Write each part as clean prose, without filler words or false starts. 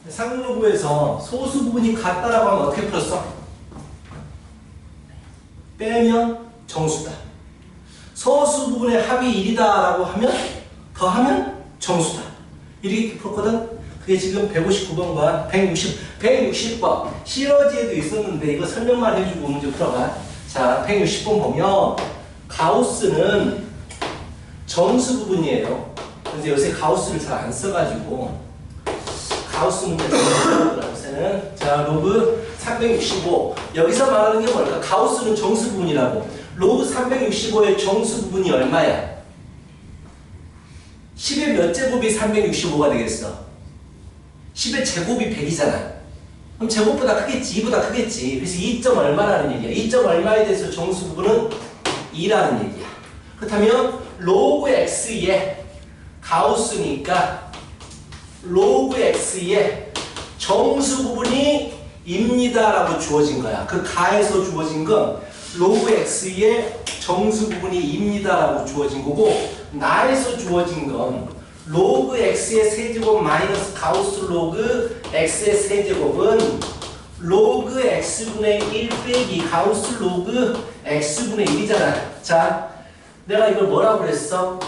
상록부에서 소수 부분이 같다라고 하면 어떻게 풀었어? 빼면 정수다. 소수 부분의 합이 1이다라고 하면 더하면 정수다. 이렇게 풀었거든? 그게 지금 159번과 160번 시러지에도 있었는데 이거 설명만 해주고 문제 풀어봐. 자, 160번 보면 가우스는 정수 부분이에요. 그래서 요새 가우스를 잘 안 써가지고 가우스 문제는 자, 로그 365 여기서 말하는 게 뭘까? 가우스는 정수 부분이라고. 로그 365의 정수 부분이 얼마야? 10의 몇 제곱이 365가 되겠어? 10의 제곱이 100이잖아. 그럼 제곱보다 크겠지. 2보다 크겠지. 그래서 2점 얼마라는 얘기야. 2점 얼마에 대해서 정수 부분은 2라는 얘기야. 그렇다면 로그 x의 가우스니까 로그 x의 정수 부분이 입니다라고 주어진 거야. 그 가에서 주어진 건 로그 x의 정수 부분이 입니다라고 주어진 거고, 나에서 주어진 건 로그 x의 세제곱 마이너스 가우스 로그 x의 세제곱은 로그 x분의 1 빼기 가우스 로그 x분의 1이잖아. 자, 내가 이걸 뭐라고 그랬어?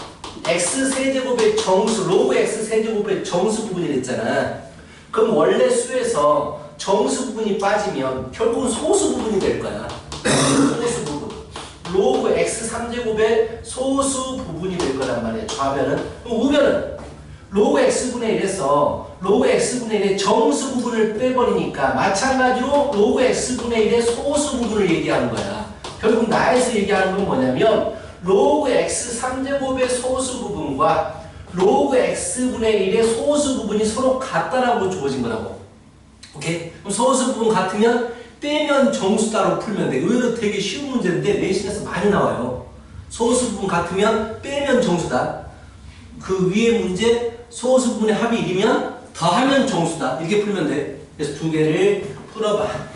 x 세제곱의 정수, 로그 x 세제곱의 정수 부분이 됐잖아. 그럼 원래 수에서 정수 부분이 빠지면 결국은 소수 부분이 될 거야. 소수 부분. 로그 x 3제곱의 소수 부분이 될 거란 말이야. 좌변은. 그럼 우변은 로그 x분의 1에서 로그 x분의 1의 정수 부분을 빼버리니까 마찬가지로 로그 x분의 1의 소수 부분을 얘기하는 거야. 결국 나에서 얘기하는 건 뭐냐면 로그 x 3제곱의 소수 부분과 로그 x분의 1의 소수 부분이 서로 같다라고 주어진 거라고. 오케이? 그럼 소수 부분 같으면 빼면 정수다로 풀면 돼. 의외로 되게 쉬운 문제인데 내신에서 많이 나와요. 소수 부분 같으면 빼면 정수다. 그 위에 문제 소수 부분의 합이 1이면 더하면 정수다. 이렇게 풀면 돼. 그래서 두 개를 풀어봐.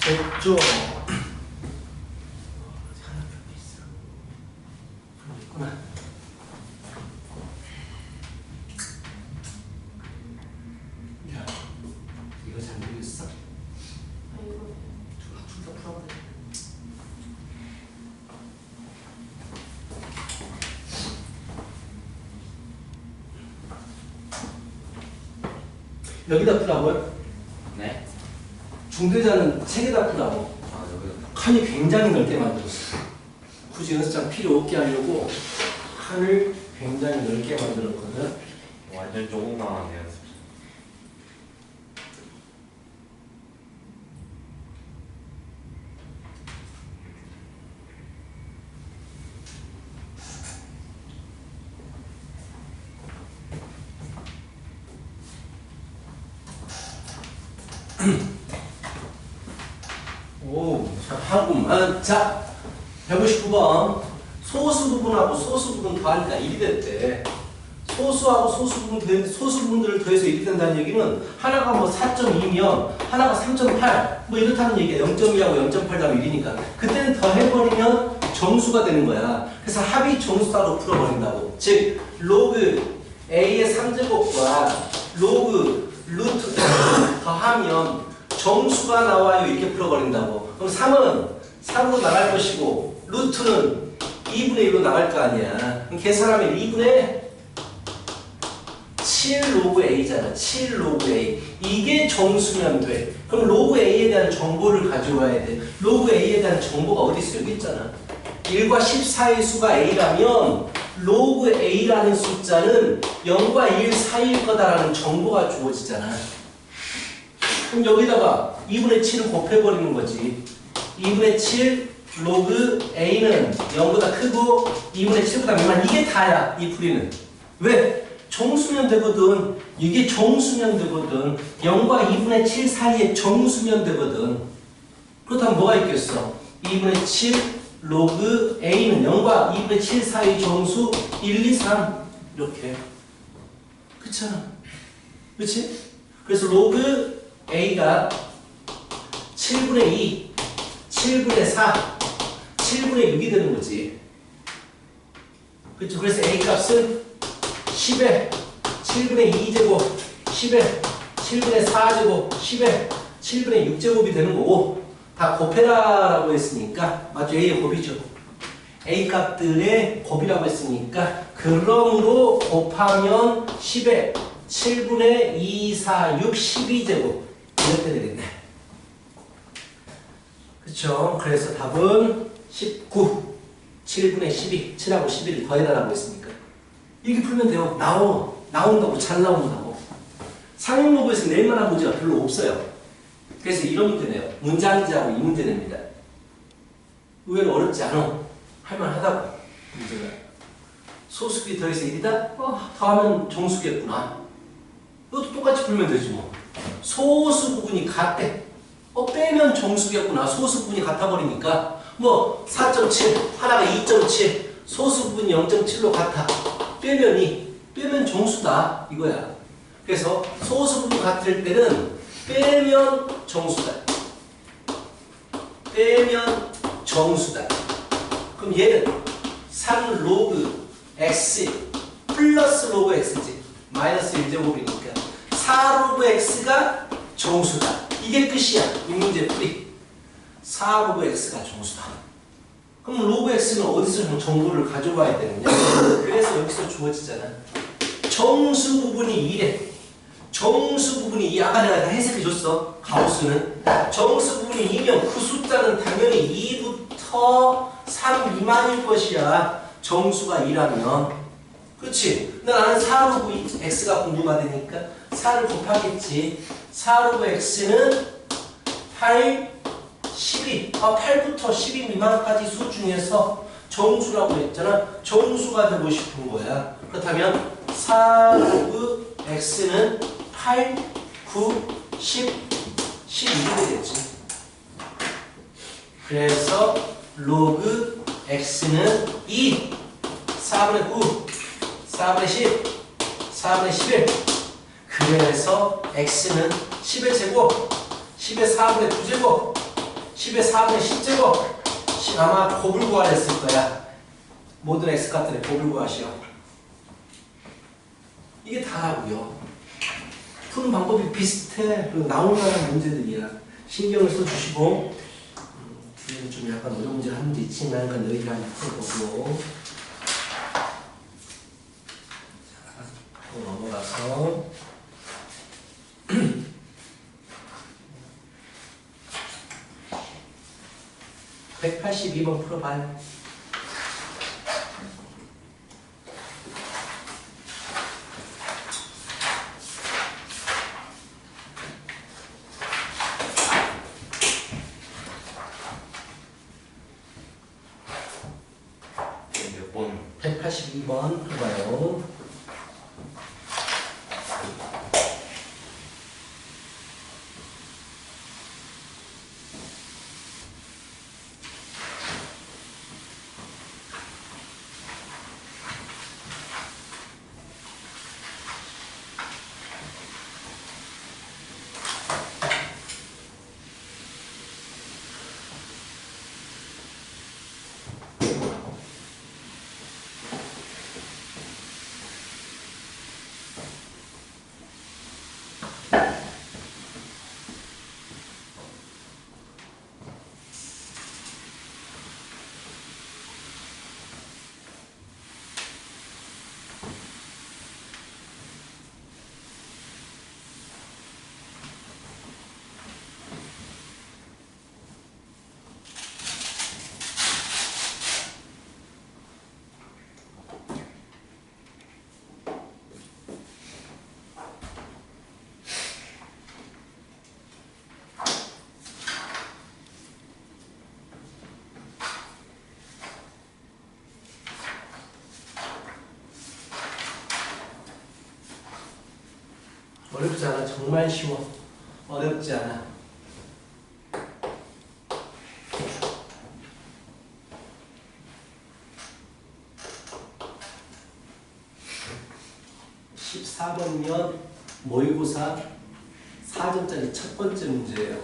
됐죠? 있구나. 야, 이거 잘 모르겠어. 둘 다 풀어야 돼. 여기다 풀라고요? 네? 중대자는 책에다 풀라고. 아, 여기다. 칸이 굉장히 넓게 만들었어. 굳이 연습장 필요 없게 하려고 칸을 굉장히 넓게 만들었거든. 완전 조금만한데요. 오, 잘하구만. 자, 159번. 소수 부분하고 소수 부분 더하니까 1이 됐대. 소수하고 소수 부분 되는데 소수 부분들을 더해서 1이 된다는 얘기는 하나가 뭐 4.2면 하나가 3.8 뭐 이렇다는 얘기야. 0.2하고 0.8 다음 1이니까. 그때는 더해버리면 정수가 되는 거야. 그래서 합이 정수따로 풀어버린다고. 즉 로그 a의 3제곱과 로그 루트 더하면 정수가 나와요. 이렇게 풀어버린다고. 그럼 3은 3으로 나갈 것이고 루트는 2분의 1로 나갈 거 아니야. 그럼 계산하면 2분의 7 로그 a잖아. 7 로그 a. 이게 정수면 돼. 그럼 로그 a에 대한 정보를 가져와야 돼. 로그 a에 대한 정보가 어디 있어? 여기 있잖아. 1과 10 사이의 수가 a라면 로그 a라는 숫자는 0과 1 사이일 거다라는 정보가 주어지잖아. 그럼 여기다가 2분의 7을 곱해버리는 거지. 2분의 7 로그 a는 0보다 크고 2분의 7보다 미만. 이게 다야. 이 풀이는. 왜? 정수면 되거든. 이게 정수면 되거든. 0과 2분의 7 사이에 정수면 되거든. 그렇다면 뭐가 있겠어? 2분의 7 로그 a는 0과 2분의 7 사이 정수 1, 2, 3 이렇게. 그렇잖아. 그렇지? 그래서 로그 a가 7분의 2, 7분의 4, 7분의 6이 되는 거지. 그렇죠? 그래서 a 값은 10에 7분의 2제곱, 10에 7분의 4제곱, 10에 7분의 6제곱이 되는 거고, 다 곱해라라고 했으니까, 맞죠? a의 곱이죠. a 값들의 곱이라고 했으니까, 그러므로 곱하면 10에 7분의 2, 4, 6, 12제곱 이렇게 되겠네. 그쵸? 그래서 답은 19, 7분의 12, 7하고 11을 더해달라고 했으니까 이렇게 풀면 돼요. 나온다고. 잘 나온다고. 상용로그에서 낼 만한 문제가 별로 없어요. 그래서 이런 문제 내요. 문장지하고 이 문제 냅니다. 의외로 어렵지 않아. 할만하다고. 문제가. 소수끼리 더해서 1이다? 더하면 정수겠구나. 이것도 똑같이 풀면 되지 뭐. 소수 부분이 같대. 빼면 정수겠구나. 소수 부분이 같아버리니까 뭐 4.7, 하나가 2.7, 소수 부분이 0.7로 같아. 빼면 2, 빼면 정수다. 이거야. 그래서 소수 부분 같을 때는 빼면 정수다. 빼면 정수다. 그럼 얘는 3 로그 x 플러스 로그 x지. 마이너스 1제곱이니까 4 로그 x가 정수다. 이게 끝이야. 이 문제 풀이. 4 로그 x가 정수다. 그럼 로그 x는 어디서 정보를 가져와야 되느냐? 그래서 여기서 주어지잖아. 정수 부분이 2래. 정수 부분이 2. 아까 내가 다 해석해줬어. 가우스는. 정수 부분이 2면 그 숫자는 당연히 2부터 3 미만일 것이야. 정수가 2라면. 그치? 나는 4 로그 x가 공부가 되니까 4를 곱하겠지. 4 로그 x는 8, 12. 8부터 12 미만까지 수 중에서 정수라고 했잖아. 정수가 되고 싶은 거야. 그렇다면 4 로그 x는 8, 9, 10, 12가 되겠지. 그래서 로그 x는 2, 4분의 9, 4분의 10, 4분의 11. 그래서 x는 10의 제곱, 10의 4분의 9제곱, 10의 4분의 10제곱. 아마 곱을 구하랬을 거야. 모든 x값들의 곱을 구하시오. 이게 다라고요. 푸는 방법이 비슷해. 그리고 나올 만한 문제들이야. 신경을 써주시고 뒤에는 좀 약간 어려운 문제를 하는 게 있지만 그건 너희들이 한번 풀어보고 자, 또 넘어가서 182번 풀어봐요. 몇 번? 182번 풀어봐요. 어렵지 않아. 정말 쉬워. 어렵지 않아. (14번이면) 모의고사 4점짜리 첫 번째 문제예요.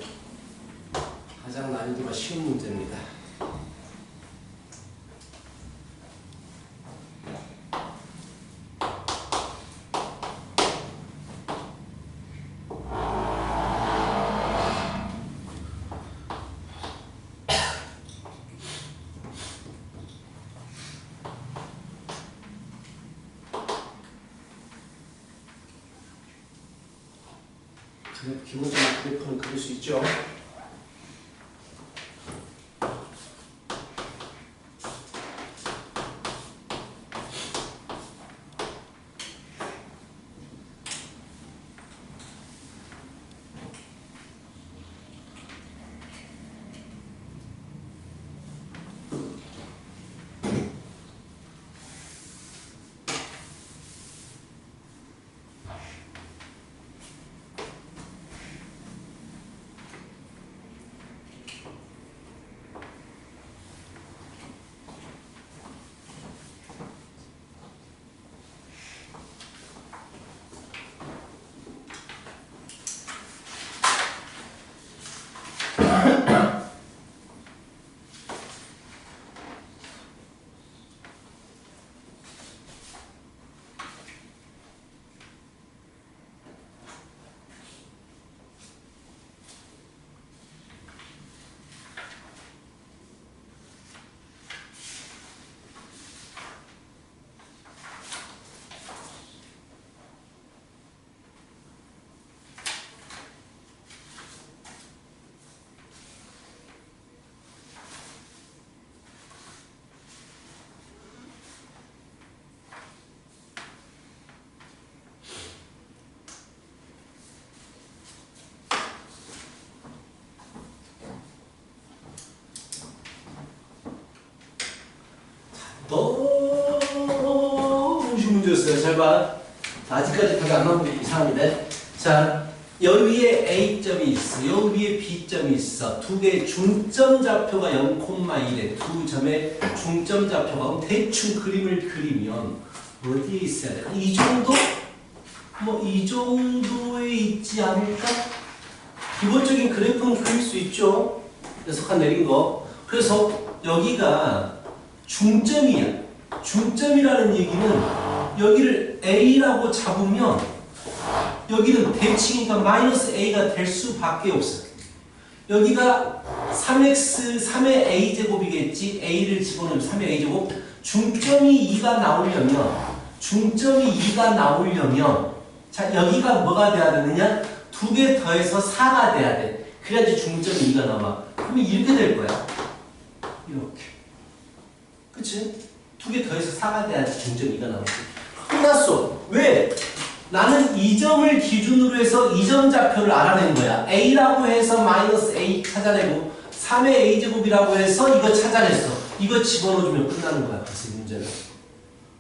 가장 난이도가 쉬운 문제입니다. 기본적인 그래프는 그릴 수 있죠. 너무 쉬운 문제였어요. 잘 봐. 아직까지 답이 안 나온 게 이상한데. 자, 여기 위에 A점이 있어. 여기 위에 B점이 있어. 두 개의 중점 좌표가 0,1에 두 점의 중점 좌표가 그럼 대충 그림을 그리면 어디에 있어야 돼? 이 정도? 뭐 이 정도에 있지 않을까? 기본적인 그래프는 그릴 수 있죠. 여섯 칸 내린 거. 그래서 여기가 중점이야. 중점이라는 얘기는 여기를 A라고 잡으면 여기는 대칭이니까 마이너스 A가 될 수밖에 없어. 여기가 3x, 3의 a제곱이겠지. a를 집어넣으면 3의 a제곱. 중점이 2가 나오려면 자 여기가 뭐가 돼야 되느냐? 두 개 더해서 4가 돼야 돼. 그래야지 중점이 2가 나와. 그러면 이렇게 될 거야. 이렇게. 그치? 두 개 더해서 4가 돼야지 중점이 2가 나오지. 끝났어. 왜? 나는 이 점을 기준으로 해서 이 점 좌표를 알아낸 거야. a라고 해서 마이너스 a 찾아내고 3의 a제곱이라고 해서 이거 찾아냈어. 이거 집어넣어주면 끝나는 거야. 그래서 문제는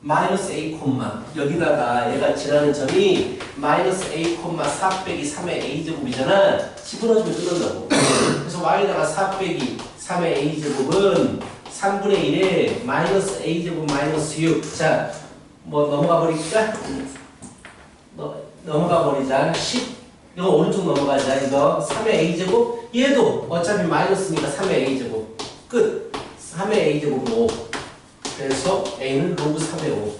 마이너스 a 콤마 여기다가 얘가 지나는 점이 마이너스 a 콤마 4 빼기 3의 a제곱이잖아. 집어넣어주면 끝난다고. 그래서 y에다가 4 빼기 3의 a제곱은 3분의 1에 마이너스 a제곱 마이너스 6. 자, 뭐 넘어가 버릴까? 넘어가 버리자. 10. 이거 오른쪽 넘어가자. 이거 3의 a제곱. 얘도 어차피 마이너스니까 3의 a제곱. 끝. 3의 a제곱 5. 그래서 a는 로그 3의 5.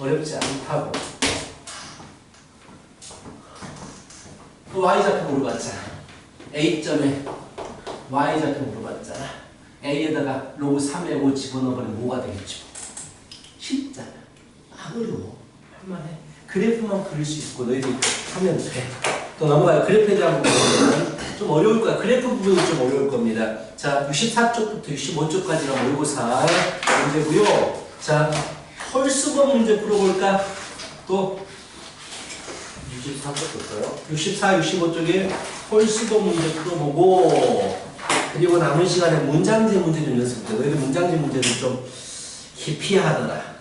어렵지 않다고. 또 y좌표 물어봤잖아. a점에 y좌표 물어봤잖아. a에다가 로그 3의 5 집어넣어버리면 5가 되겠죠. 쉽잖아. 안 어려워. 할만해. 그래프만 그릴 수 있고 너희들이 하면 돼. 또 넘어가요. 그래프에 대한 부분은 좀 어려울 거야. 그래프 부분은 좀 어려울 겁니다. 자, 64쪽부터 65쪽까지가 모의고사 문제고요. 자, 홀수법 문제 풀어볼까? 또 63쪽부터요? 64, 65쪽에 홀수법 문제 풀어보고 그리고 남은 시간에 문장제 문제 좀 연습해. 너희들 문장제 문제를 좀 깊이 하더라.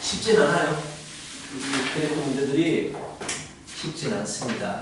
쉽진 않아요. 이 그래프 문제들이 쉽진 않습니다.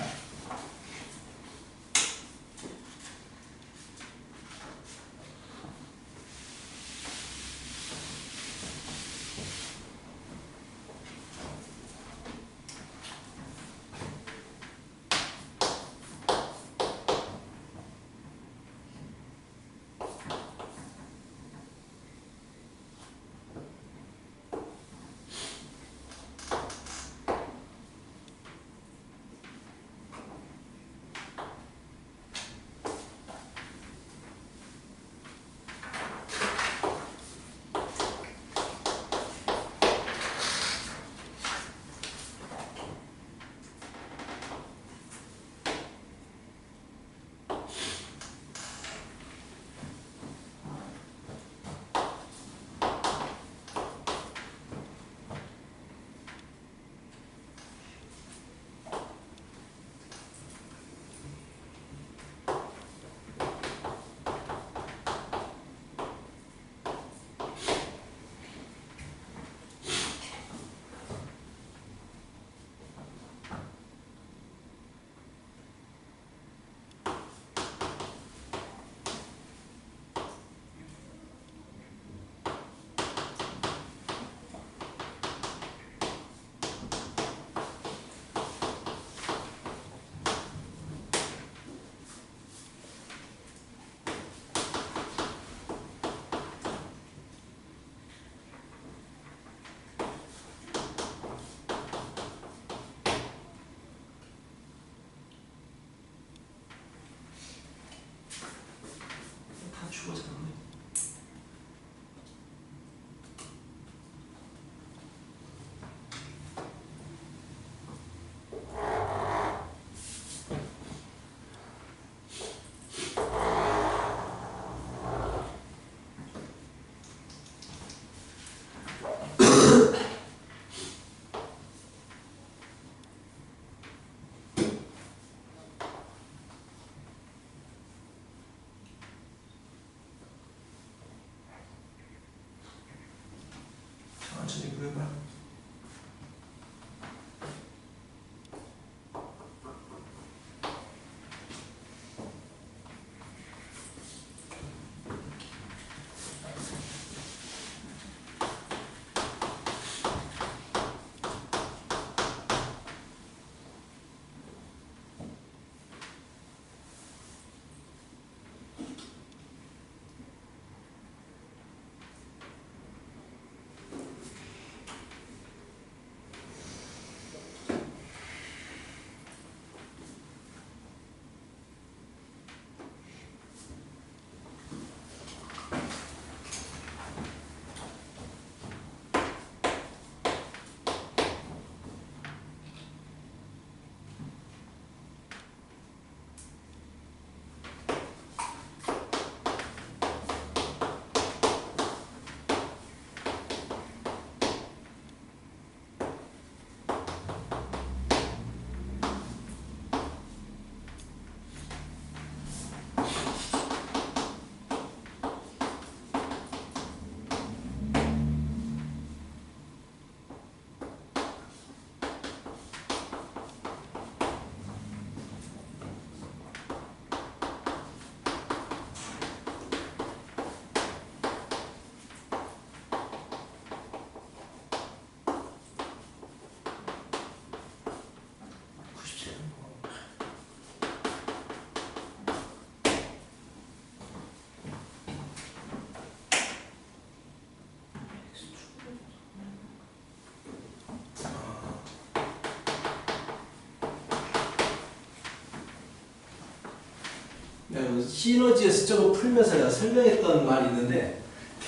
시너지에서 저거 풀면서 내가 설명했던 말이 있는데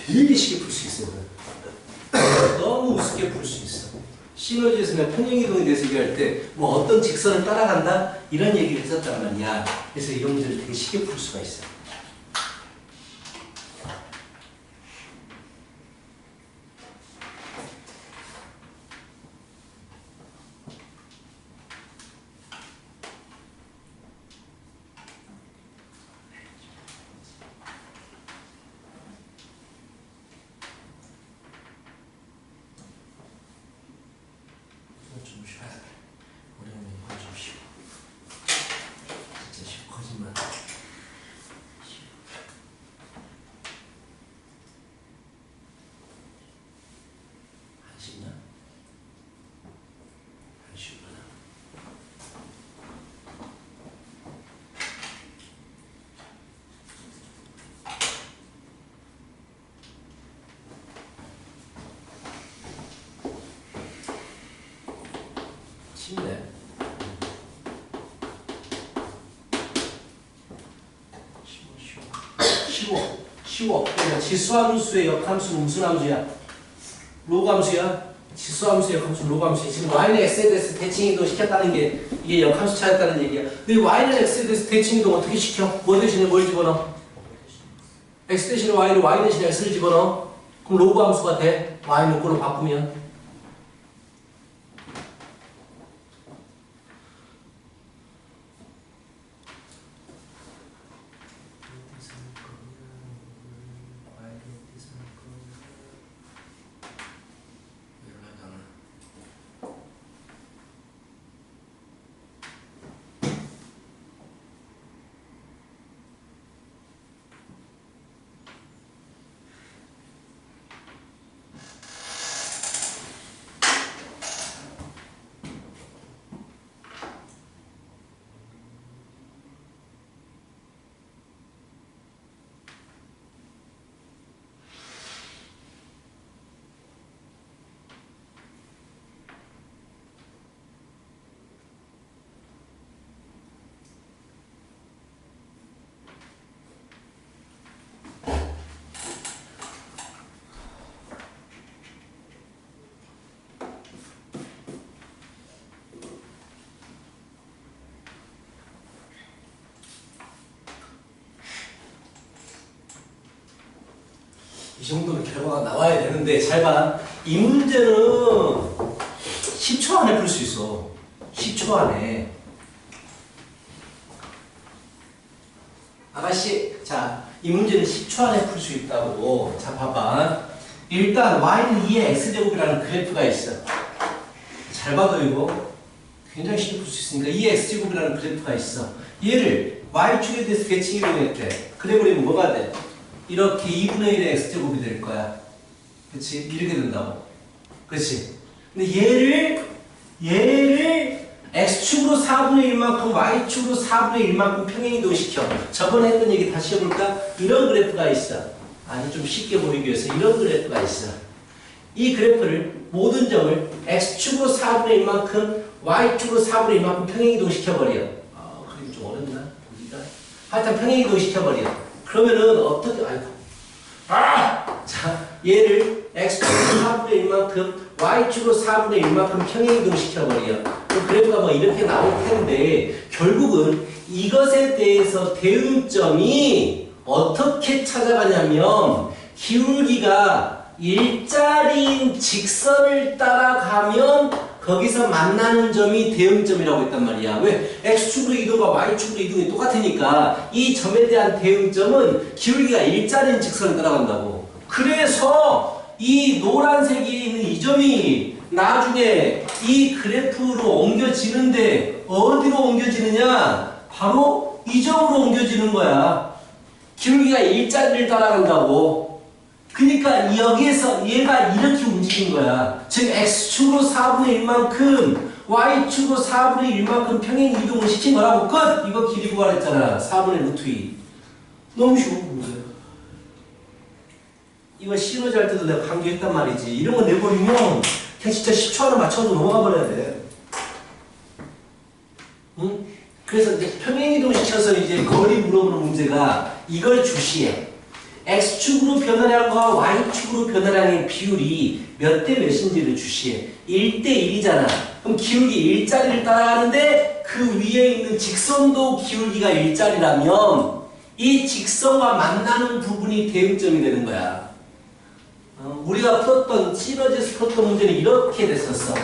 되게 쉽게 풀 수 있어요. 너무 우습게 풀 수 있어. 시너지에서 내가 평행이동에 대해서 얘기할 때 뭐 어떤 직선을 따라간다 이런 얘기를 했었단 말이야. 그래서 이런 문제를 되게 쉽게 풀 수가 있어. 좀 쉬어야 돼. 어려우면 이건 좀 쉬워. 진짜 쉬워. 거짓말. 안 쉽나? 안 쉽구나. 쉽네. 쉬워. 그러니까 지수함수의 역함수는 무슨 함수야? 로그함수야? 지수함수의 역함수는 로그함수야. 지금 y는 x에 대해서 대칭이동 시켰다는 게 이게 역함수 찾았다는 얘기야. 근데 y는 x에 대해서 대칭이동 어떻게 시켜? 뭐 대신에 뭘 집어넣어? x 대신에 y를 y 대신에 x를 집어넣어. 그럼 로그함수가 돼. y 문구로 바꾸면. 이 정도는 결과가 나와야 되는데 잘 봐. 이 문제는 10초 안에 풀 수 있어. 10초 안에. 아가씨, 자, 이 문제는 10초 안에 풀 수 있다고. 자, 봐봐. 일단 y는 2의 x제곱이라는 그래프가 있어. 잘 봐도 이거 굉장히 쉽게 풀 수 있으니까 2의 x제곱이라는 그래프가 있어. 얘를 y축에 대해서 대칭이동했대. 그래 버리면 뭐가 돼? 이렇게 2분의 1의 x제곱이 될 거야. 그치? 이렇게 된다고. 그치? 근데 얘를 x축으로 4분의 1만큼 y축으로 4분의 1만큼 평행이동 시켜. 저번에 했던 얘기 다시 해볼까? 이런 그래프가 있어. 아주 좀 쉽게 보이기 위해서 이런 그래프가 있어. 이 그래프를 모든 점을 x축으로 4분의 1만큼 y축으로 4분의 1만큼 평행이동 시켜버려. 그게 좀 어렵나? 보기가. 하여튼 평행이동 시켜버려. 그러면은 어떻게 자, 얘를 x축으로 4분의 1만큼 y축으로 4분의 1만큼 평행이동 시켜버려. 그 그래프가 뭐 이렇게 나올 텐데 결국은 이것에 대해서 대응점이 어떻게 찾아가냐면 기울기가 일자리인 직선을 따라가면 거기서 만나는 점이 대응점이라고 했단 말이야. 왜? x축으로 이동과 y축으로 이동이 똑같으니까 이 점에 대한 대응점은 기울기가 일자리인 직선을 따라간다고. 그래서 이 노란색이 있는 이 점이 나중에 이 그래프로 옮겨지는데 어디로 옮겨지느냐? 바로 이 점으로 옮겨지는 거야. 기울기가 일자리를 따라간다고. 그러니까 여기에서 얘가 이렇게 움직인 거야. 즉 x축으로 4분의 1만큼 y축으로 4분의 1만큼 평행 이동을 시킨 거라고. 끝! 이거 길이 구하랬잖아. 4분의 루트 2. 너무 쉬워. 이거 시너지 할 때도 내가 강조했단 말이지. 이런 거 내버리면 그냥 진짜 10초 안에 맞춰서 넘어가 버려야 돼. 응? 그래서 이제 평행이동 시켜서 이제 거리 물어보는 문제가 이걸 주시해. x축으로 변화량과 y축으로 변화량의 비율이 몇 대 몇인지를 주시해. 1대 1이잖아. 그럼 기울기 1짜리를 따라가는데 그 위에 있는 직선도 기울기가 1짜리라면 이 직선과 만나는 부분이 대응점이 되는 거야. 우리가 풀었던 시너지에서 풀었던 문제는 이렇게 됐었어.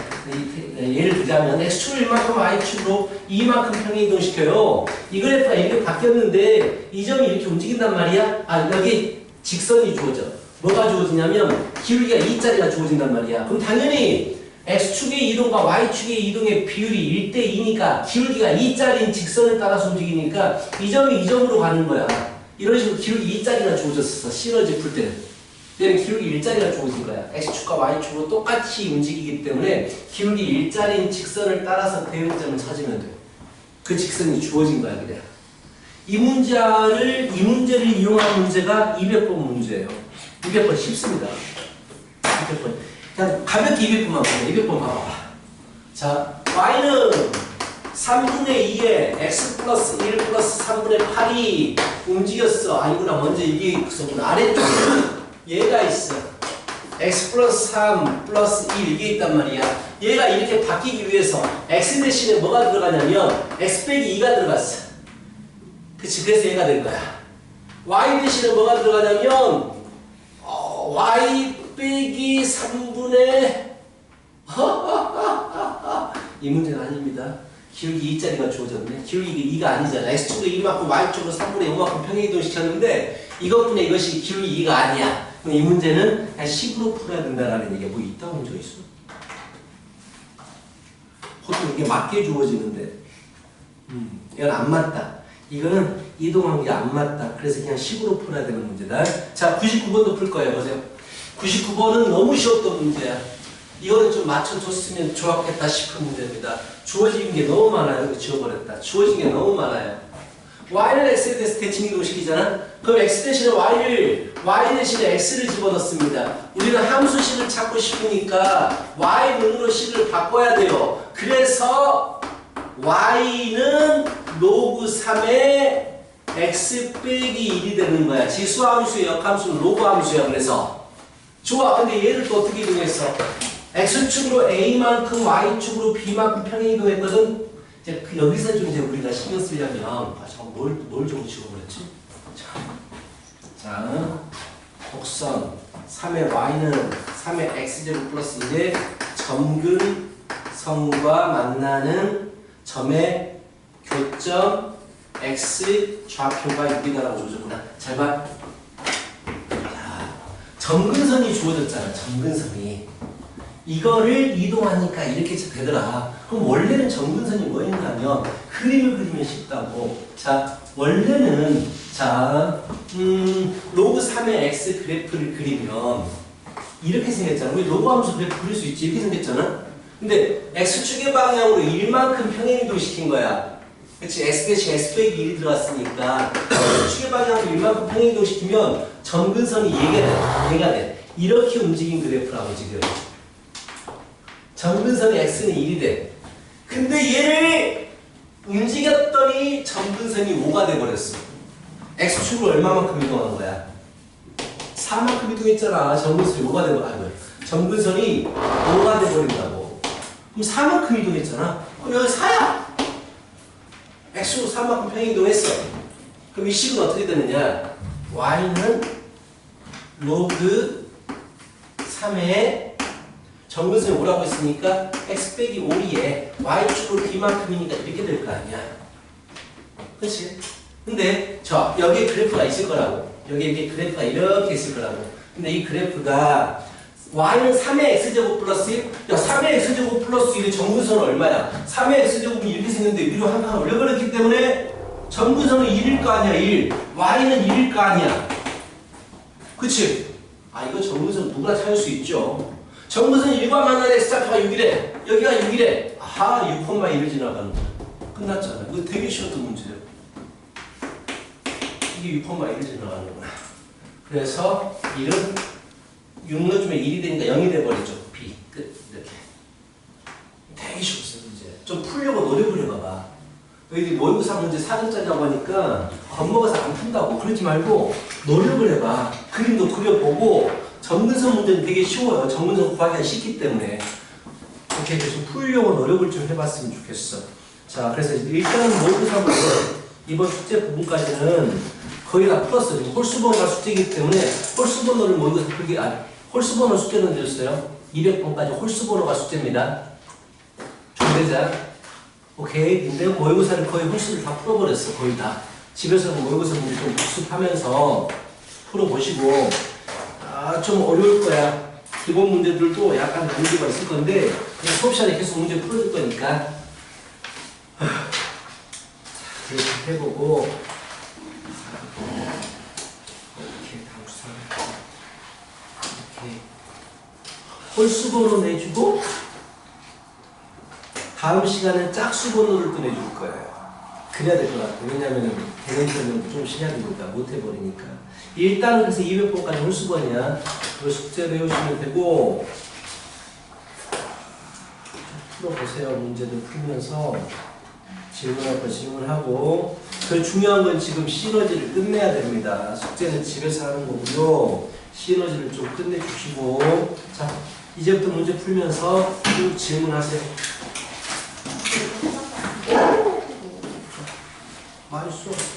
예를 들자면 x축을 이만큼 y축으로 이만큼 평행이동시켜요. 이 그래프가 이렇게 바뀌었는데 이 점이 이렇게 움직인단 말이야. 여기 직선이 주어져. 뭐가 주어지냐면 기울기가 2짜리가 주어진단 말이야. 그럼 당연히 x축의 이동과 y축의 이동의 비율이 1대 2니까 기울기가 2짜리인 직선을 따라서 움직이니까 이 점이 이 점으로 가는 거야. 이런 식으로 기울기 2짜리가 주어졌어. 시너지 풀 때는. 얘는 기울기 1짜리가 주어진 거야. x축과 y축으로 똑같이 움직이기 때문에 기울기 1짜리인 직선을 따라서 대응점을 찾으면 돼. 그 직선이 주어진 거야, 그냥. 이 문제를 이용한 문제가 200번 문제예요. 200번 쉽습니다. 200번. 그냥 가볍게 200번만 보자. 200번 봐봐. 자, y는 3분의 2에 x 플러스 1 플러스 3분의 8이 움직였어. 아니구나. 먼저 이게 있었구나. 아래쪽에 얘가 있어. x 플러스 3 플러스 1 이게 있단 말이야. 얘가 이렇게 바뀌기 위해서 x 대신에 뭐가 들어가냐면 x 빼기 2가 들어갔어. 그치? 그래서 얘가 된 거야. y 대신에 뭐가 들어가냐면 y 빼기 3분의 이 문제는 아닙니다. 기울기 2짜리가 주어졌네. 기울기 2가 아니잖아. x축으로 2만큼 y축으로 3분의 5만큼 평행이동 시켰는데 이것뿐에 이것이 기울기 2가 아니야. 그럼 이 문제는 그냥 식으로 풀어야 된다라는 얘기가 뭐 있다고 문제 있어? 보통 이게 맞게 주어지는데 이건 안 맞다. 이거는 이동한 게 안 맞다. 그래서 그냥 식으로 풀어야 되는 문제다. 자, 99번도 풀 거예요. 보세요. 99번은 너무 쉬웠던 문제야. 이거는 좀 맞춰줬으면 좋았겠다 싶은 문제입니다. 주어진 게 너무 많아요. 이거 지워버렸다. 주어진 게 너무 많아요. y는 x에 대해서 대칭이동 시키잖아? 그럼 x 대신에 y 대신에 x를 집어넣습니다. 우리는 함수식을 찾고 싶으니까 y문으로 식을 바꿔야 돼요. 그래서 y는 로그 3의 x 빼기 1이 되는 거야. 지수함수의 역함수는 로그 함수야. 그래서 좋아. 근데 얘를 또 어떻게 이동했어? x축으로 a만큼 y축으로 b만큼 평행이동했거든. 이제 여기서 좀 이제 우리가 신경 쓰려면 잠깐 뭘 좀 지워버렸지? 자, 곡선 3의 y는 3의 x제곱 플러스 1의 점근선과 만나는 점의 교점 x 좌표가 6이다라고 줘줬구나. 잘 봐. 자, 점근선이 주어졌잖아. 점근선이. 이거를 이동하니까 이렇게 되더라. 그럼 원래는 점근선이 뭐였냐면 그림을 그리면 쉽다고. 자, 원래는 로그 3의 x 그래프를 그리면 이렇게 생겼잖아. 우리 로그 함수 그래프 그릴 수 있지. 이렇게 생겼잖아. 근데 x축의 방향으로 1만큼 평행이동 시킨 거야. 그치? x 대신 x 빼기 1이 들어갔으니까 x축의 방향으로 1만큼 평행이동 시키면 점근선이 얘가 돼. 이렇게 움직인 그래프라고 지금. 점근선의 x는 1이 돼. 근데 얘를 움직였더니 점근선이 5가 돼버렸어. x축으로 얼마만큼 이동한 거야? 4만큼 이동했잖아. 점근선이 5가 돼버려. 점근선이 5가 돼버린다고. 그럼 4만큼 이동했잖아. 그럼 여기 4야. x축으로 4만큼 평행이동했어. 그럼 이 식은 어떻게 되느냐? y는 로그 3의 점근선이 5라고 했으니까 x 빼기 5에 y축으로 b만큼이니까 이렇게 될 거 아니야. 그치? 근데 여기에 그래프가 있을 거라고. 여기에 그래프가 이렇게 있을 거라고. 근데 이 그래프가 y는 3의 x제곱 플러스 1. 야, 3의 x제곱 플러스 1의 점근선은 얼마야? 3의 x제곱은 이렇게 생겼는데 위로 한 칸 올려버렸기 때문에 점근선은 1일 거 아니야. 1. y는 1일 거 아니야. 그치? 아, 이거 점근선 누구나 찾을 수 있죠. 점근선 1과 만나는 x좌표가 6이래. 여기가 6이래. 아하, 6,1을 지나가는 거야. 끝났잖아. 이거 되게 쉬웠던 문제예요. 이게 6,1을 지나가는 거야. 그래서 1은 6 넣어주면 1이 되니까 0이 돼버리죠. b. 끝. 이렇게. 되게 쉬웠어요, 문제. 좀 풀려고 노래 부려봐봐. 너희들이 모의고사 문제 4점짜리라고 하니까 겁먹어서 안 푼다고 그러지 말고 노력을 해봐. 그림도 그려보고 정근선 문제는 되게 쉬워요. 정근선 구하기가 쉽기 때문에 이렇게 계속 풀려고 노력을 좀 해봤으면 좋겠어. 자, 그래서 일단은 모의고사 문제 이번 숙제 부분까지는 거의 다 풀었어요. 홀수번호가 숙제이기 때문에 홀수번호를 모의고사 풀기 홀수번호 숙제는 드렸어요. 200번까지 홀수번호가 숙제입니다. 준비되자. 오케이. 근데 모의고사를 거의 홀수를 다 풀어버렸어. 거의 다. 집에서는 모의고사 문제 좀 복습하면서 풀어보시고 좀 어려울 거야. 기본 문제들도 약간 난이도가 있을 건데 그냥 수업 시간에 계속 문제 풀어줄 거니까 이렇게 해보고 이렇게 다음 주사 이렇게 홀수번호 내주고 다음 시간에 짝수번호를 또 내줄 거예요. 그래야 될 것 같아요. 왜냐면은 대전처럼 좀 시작이니까 못해버리니까. 일단은 그래서 200번까지 홀수번이야. 그 숙제 배우시면 되고 풀어보세요. 문제들 풀면서 질문할 거 질문하고 그 중요한 건 지금 시너지를 끝내야 됩니다. 숙제는 집에서 하는 거고요. 시너지를 좀 끝내주시고 자 이제부터 문제 풀면서 쭉 질문하세요. 많이 써.